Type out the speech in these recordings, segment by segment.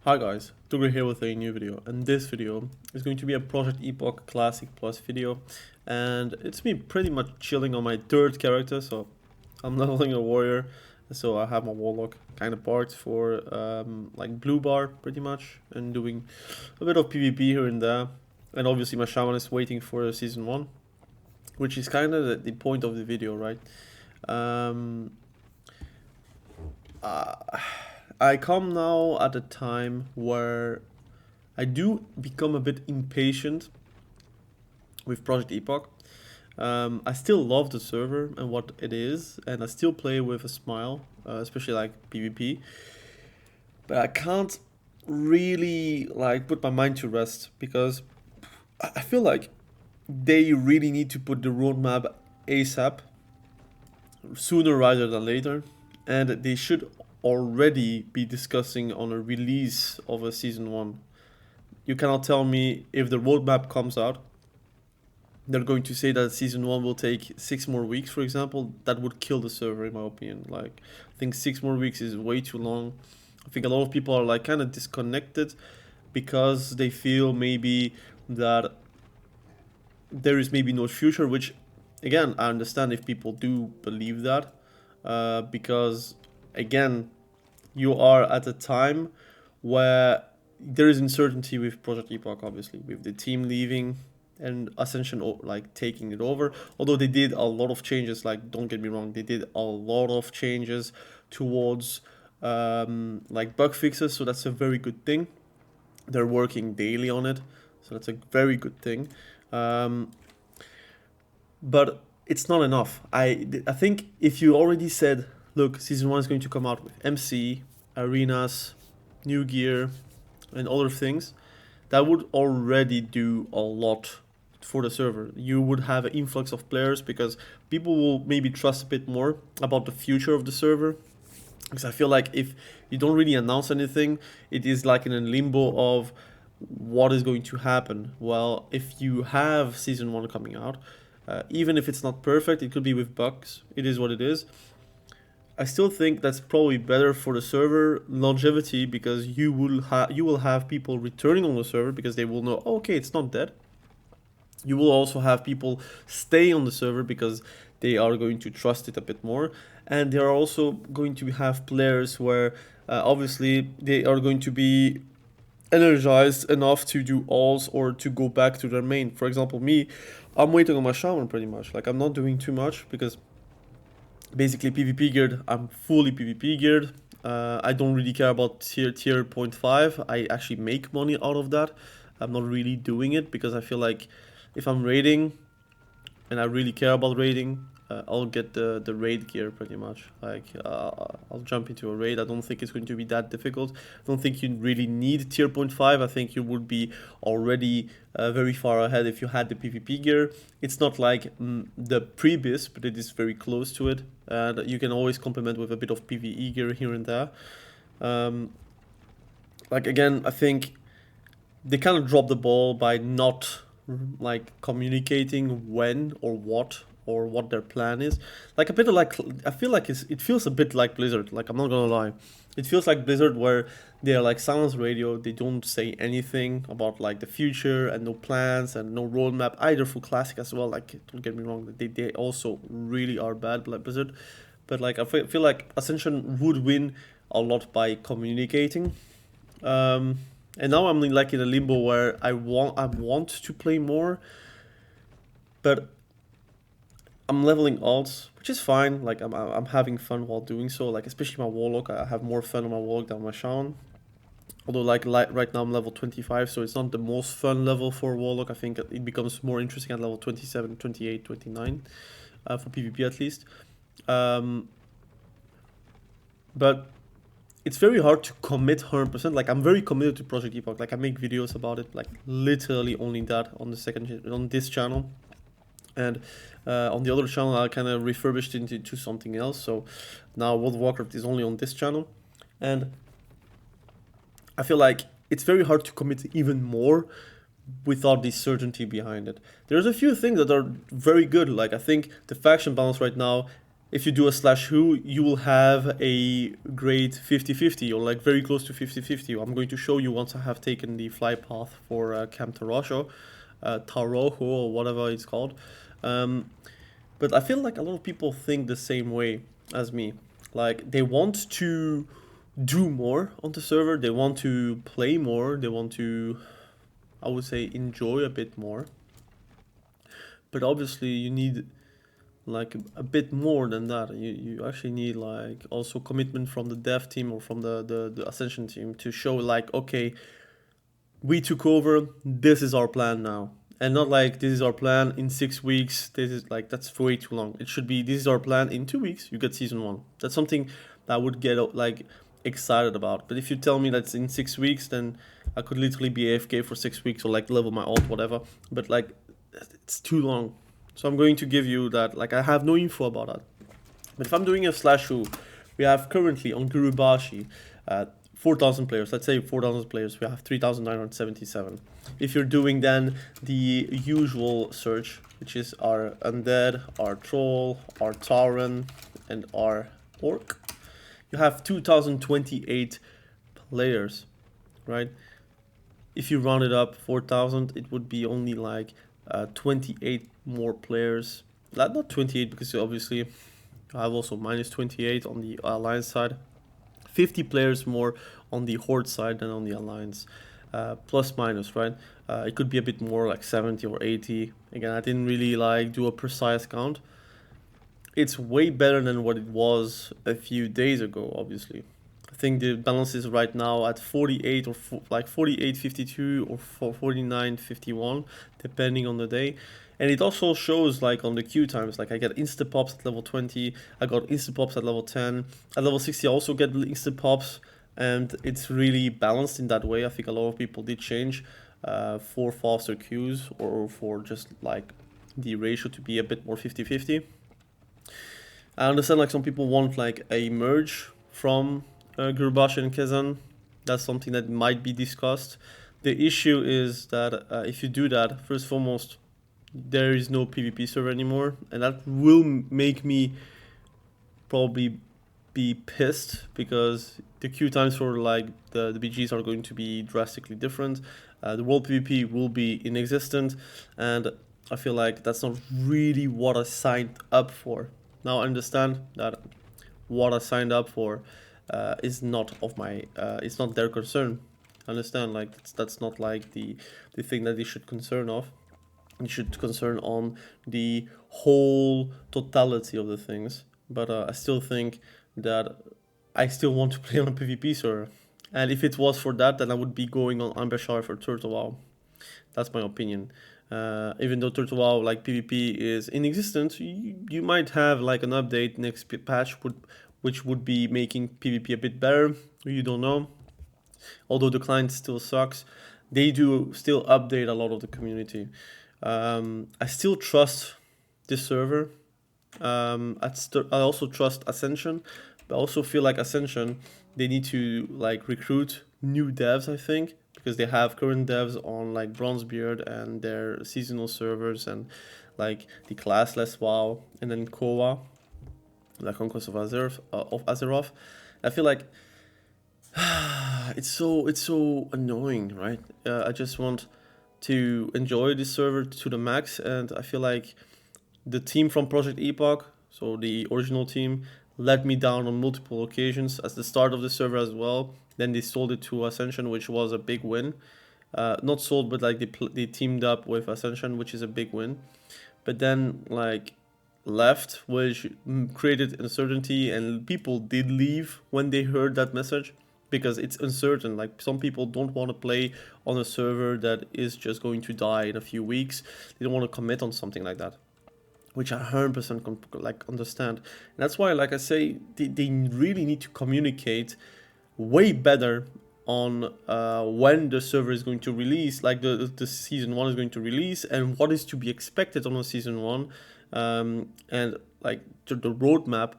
Hi guys, Tugger here with a new video, and this video is going to be a Project Epoch Classic Plus video, and it's me pretty much chilling on my third character, so I'm leveling a warrior, so I have my warlock kind of parked for like blue bar pretty much, and doing a bit of PvP here and there, and obviously my shaman is waiting for season 1, which is kind of the point of the video, right? I come now at a time where I do become a bit impatient with Project Epoch. I still love the server and what it is, and I still play with a smile, especially like PvP. But I can't really like put my mind to rest because I feel like they really need to put the roadmap ASAP, sooner rather than later, and they should already be discussing on a release of a season 1. You cannot tell me if the roadmap comes out, they're going to say that season 1 will take 6 more weeks, for example. That would kill the server, in my opinion. Like, I think 6 more weeks is way too long. I think a lot of people are like kind of disconnected because they feel maybe that there is maybe no future, which again, I understand if people do believe that, because again, you are at a time where there is uncertainty with Project Epoch, obviously, with the team leaving and Ascension like taking it over. Although they did a lot of changes, like don't get me wrong, they did a lot of changes towards like bug fixes, so that's a very good thing. They're working daily on it, so that's a very good thing. But it's not enough. I think if you already said, look, season 1 is going to come out with MC, arenas, new gear, and other things, that would already do a lot for the server. You would have an influx of players because people will maybe trust a bit more about the future of the server. Because I feel like if you don't really announce anything, it is like in a limbo of what is going to happen. Well, if you have season 1 coming out, even if it's not perfect, it could be with bugs. It is what it is. I still think that's probably better for the server longevity because you will have people returning on the server because they will know, oh, okay, it's not dead. You will also have people stay on the server because they are going to trust it a bit more, and they are also going to have players where obviously they are going to be energized enough to do alls or to go back to their main. For example, me, I'm waiting on my shaman pretty much. Like, I'm not doing too much because basically PvP geared. I'm fully PvP geared. I don't really care about tier 0.5. I actually make money out of that. I'm not really doing it because I feel like if I'm raiding and I really care about raiding, I'll get the raid gear pretty much. Like, I'll jump into a raid. I don't think it's going to be that difficult. I don't think you really need tier 0.5. I think you would be already very far ahead if you had the PvP gear. It's not like the pre-bis, but it is very close to it. And you can always complement with a bit of PvE gear here and there. Like, again, I think they kind of dropped the ball by not like communicating when or what their plan is. Like a bit of like, I feel like it feels a bit like Blizzard. Like, I'm not gonna lie, it feels like Blizzard where they are like silence radio. They don't say anything about like the future and no plans and no roadmap either for Classic as well. Like, don't get me wrong, they also really are bad like Blizzard, but like I feel like Ascension would win a lot by communicating. And now I'm like in a limbo where I want to play more, but I'm leveling alts, which is fine. Like, I'm having fun while doing so. Like, especially my warlock, I have more fun on my warlock than my shaman. Although like right now I'm level 25, so it's not the most fun level for warlock. I think it becomes more interesting at level 27, 28, 29, for PvP at least. But it's very hard to commit 100%. Like, I'm very committed to Project Epoch. Like, I make videos about it, like literally only that on this channel, and on the other channel I kind of refurbished it into something else. So now World of Warcraft is only on this channel, and I feel like it's very hard to commit even more without the certainty behind it. There's a few things that are very good. Like, I think the faction balance right now if you do a slash who, you will have a great 50-50 or like very close to 50-50. I'm going to show you once I have taken the fly path for Camp Tarojo or whatever it's called. But I feel like a lot of people think the same way as me. Like they want to do more on the server, they want to play more, they want to, I would say, enjoy a bit more. But obviously you need like a bit more than that. You actually need like also commitment from the dev team or from the Ascension team to show like, okay, we took over, this is our plan now. And not like this is our plan in 6 weeks. This is like that's way too long. It should be this is our plan in 2 weeks. You get season one. That's something that I would get like excited about. But if you tell me that's in 6 weeks, then I could literally be AFK for 6 weeks or like level my alt whatever. But like it's too long. So I'm going to give you that. Like I have no info about that. But if I'm doing a slash who, we have currently on Gurubashi 4,000 players. Let's say 4,000 players. We have 3,977. If you're doing then the usual search, which is our undead, our troll, our tauren, and our orc, you have 2,028 players, right? If you round it up 4,000, it would be only like 28 more players. Not 28 because obviously I have also minus 28 on the alliance side. 50 players more on the horde side than on the alliance. Plus minus, right? It could be a bit more like 70 or 80. Again, I didn't really like do a precise count. It's way better than what it was a few days ago, obviously. I think the balance is right now at 48 or like 48.52 or 49.51, depending on the day. And it also shows like on the queue times, like I get insta pops at level 20, I got insta pops at level 10, at level 60 I also get insta pops, and it's really balanced in that way. I think a lot of people did change for faster queues or for just like the ratio to be a bit more 50-50. I understand like some people want like a merge from Gurubashi and Kazan. That's something that might be discussed. The issue is that if you do that, first and foremost, there is no PvP server anymore, and that will make me probably be pissed because the queue times for like the BGs are going to be drastically different. The world PvP will be inexistent, and I feel like that's not really what I signed up for. Now I understand that what I signed up for is not of my, it's not their concern. I understand, like that's not like the thing that they should concern of. You should concern on the whole totality of the things. But I still think that I still want to play on a PvP server. And if it was for that, then I would be going on Ambashar for Turtle WoW. That's my opinion. Even though Turtle WoW like PvP is inexistent, you might have like an update next patch which would be making PvP a bit better. You don't know. Although the client still sucks, they do still update a lot of the community. I still trust this server. I also trust Ascension, but I also feel like Ascension, they need to like recruit new devs, I think, because they have current devs on like Bronzebeard and their seasonal servers and like the classless WoW and then Koa, like Conquest of Azeroth. I feel like it's so annoying, right? I just want to enjoy this server to the max, and I feel like the team from Project Epoch, so the original team, let me down on multiple occasions at the start of the server as well. Then they sold it to Ascension, which was a big win. Not sold, but like they teamed up with Ascension, which is a big win. But then like left, which created uncertainty, and people did leave when they heard that message. Because it's uncertain, like some people don't want to play on a server that is just going to die in a few weeks. They don't want to commit on something like that, which I 100% like understand. And that's why, like I say, they really need to communicate way better on when the server is going to release, like the season 1 is going to release, and what is to be expected on a season 1, and like the roadmap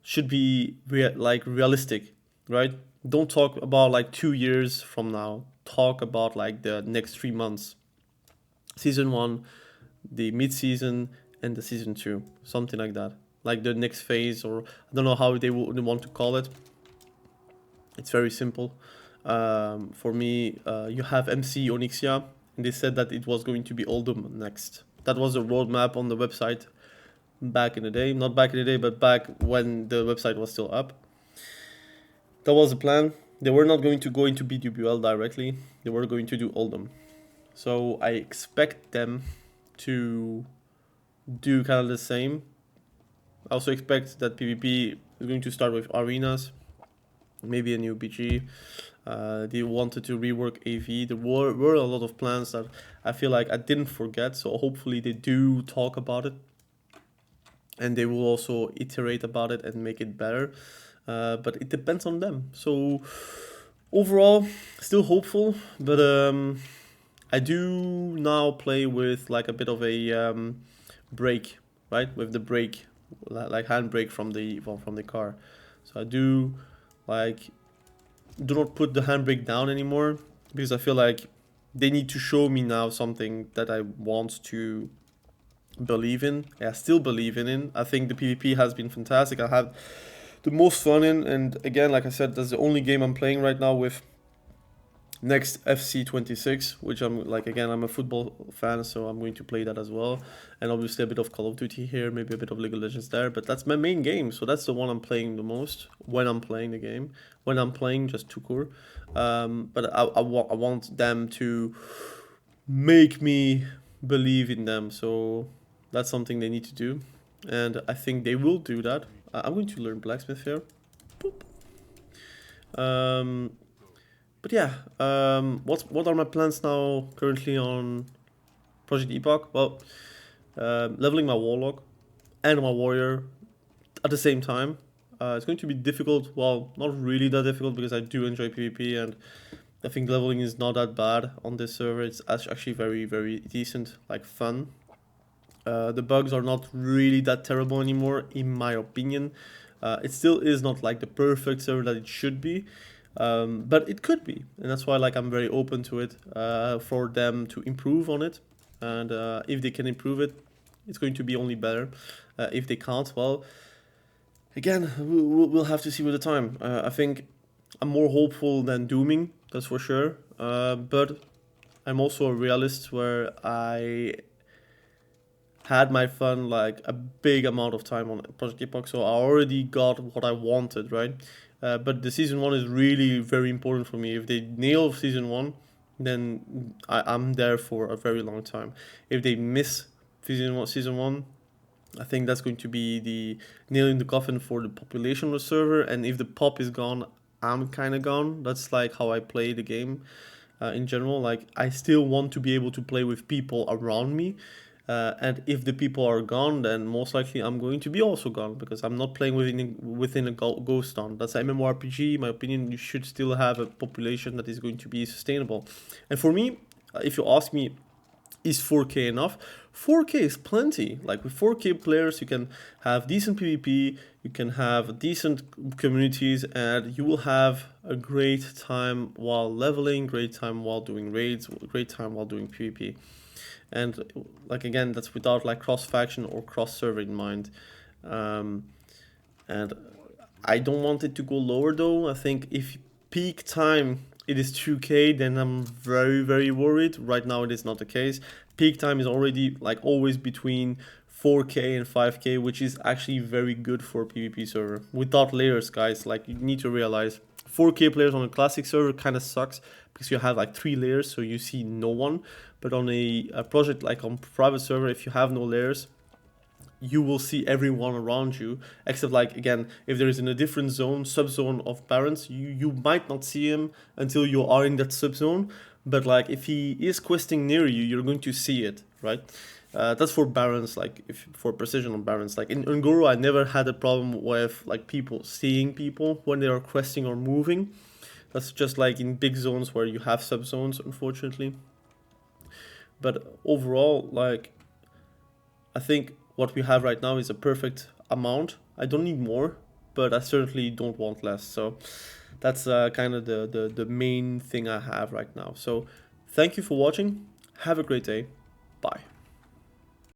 should be realistic, right? Don't talk about like 2 years from now. Talk about like the next 3 months. Season 1, the mid-season, and the season 2, something like that. like the next phase, or I don't know how they want to call it. It's very simple. For me, you have MC Onyxia, and they said that it was going to be Oldham next. That was a roadmap on the website back in the day. Not back in the day, but back when the website was still up. That was the plan. They were not going to go into BWL directly. They were going to do Oldham. So I expect them to do kind of the same. I also expect that PvP is going to start with arenas, maybe a new BG. They wanted to rework AV. There were a lot of plans that I feel like I didn't forget, so hopefully they do talk about it. And they will also iterate about it and make it better. But it depends on them. So overall, still hopeful, but I do now play with like a bit of a brake, right? With the brake, like handbrake from the car. So I do not put the handbrake down anymore, because I feel like they need to show me now something that I want to believe in. I still believe in it. I think the PvP has been fantastic. I have the most fun in, and again, like I said, that's the only game I'm playing right now with next FC26, which I'm like, again, I'm a football fan, so I'm going to play that as well. And obviously a bit of Call of Duty here, maybe a bit of League of Legends there, but that's my main game, so that's the one I'm playing the most when I'm playing the game. When I'm playing just tout court. But I want them to make me believe in them, so that's something they need to do, and I think they will do that. I'm going to learn blacksmith here. Boop. But yeah, what are my plans now currently on Project Epoch? Well, leveling my warlock and my warrior at the same time. It's going to be difficult. Well, not really that difficult, because I do enjoy PvP, and I think leveling is not that bad on this server. It's actually very, very decent, like fun. The bugs are not really that terrible anymore, in my opinion. It still is not like the perfect server that it should be, but it could be, and that's why like I'm very open to it, for them to improve on it, and if they can improve it, it's going to be only better. If they can't, well, again, we'll have to see with the time. I think I'm more hopeful than dooming, that's for sure, but I'm also a realist, where I had my fun like a big amount of time on Project Epoch, so I already got what I wanted, right? But the season 1 is really very important for me. If they nail season 1, then I'm there for a very long time. If they miss season 1, I think that's going to be the nail in the coffin for the population of the server, and if the pop is gone, I'm kind of gone. That's like how I play the game in general. Like, I still want to be able to play with people around me. And if the people are gone, then most likely I'm going to be also gone, because I'm not playing within a ghost town. That's MMORPG. In my opinion, you should still have a population that is going to be sustainable. And for me, if you ask me, is 4K enough? 4K is plenty. Like, with 4K players, you can have decent PvP, you can have decent communities, and you will have a great time while leveling, great time while doing raids, great time while doing PvP. And like, again, that's without like cross faction or cross server in mind. And I don't want it to go lower though. I think if peak time it is 2K, then I'm very, very worried. Right now it is not the case. Peak time is already like always between 4K and 5K, which is actually very good for a PvP server. Without layers, guys, like, you need to realize 4K players on a classic server kind of sucks, because you have like 3 layers, so you see no one. But on a project like on private server, if you have no layers, you will see everyone around you, except like, again, if there is in a different zone, subzone of Barons, you might not see him until you are in that subzone. But like, if he is questing near you, you're going to see it, right? That's for Barons, like for precision on Barons. Like in Ungoro, I never had a problem with like people seeing people when they are questing or moving. That's just like in big zones where you have subzones, unfortunately. But overall, like, I think what we have right now is a perfect amount. I don't need more, but I certainly don't want less. So that's kind of the main thing I have right now. So thank you for watching. Have a great day. Bye.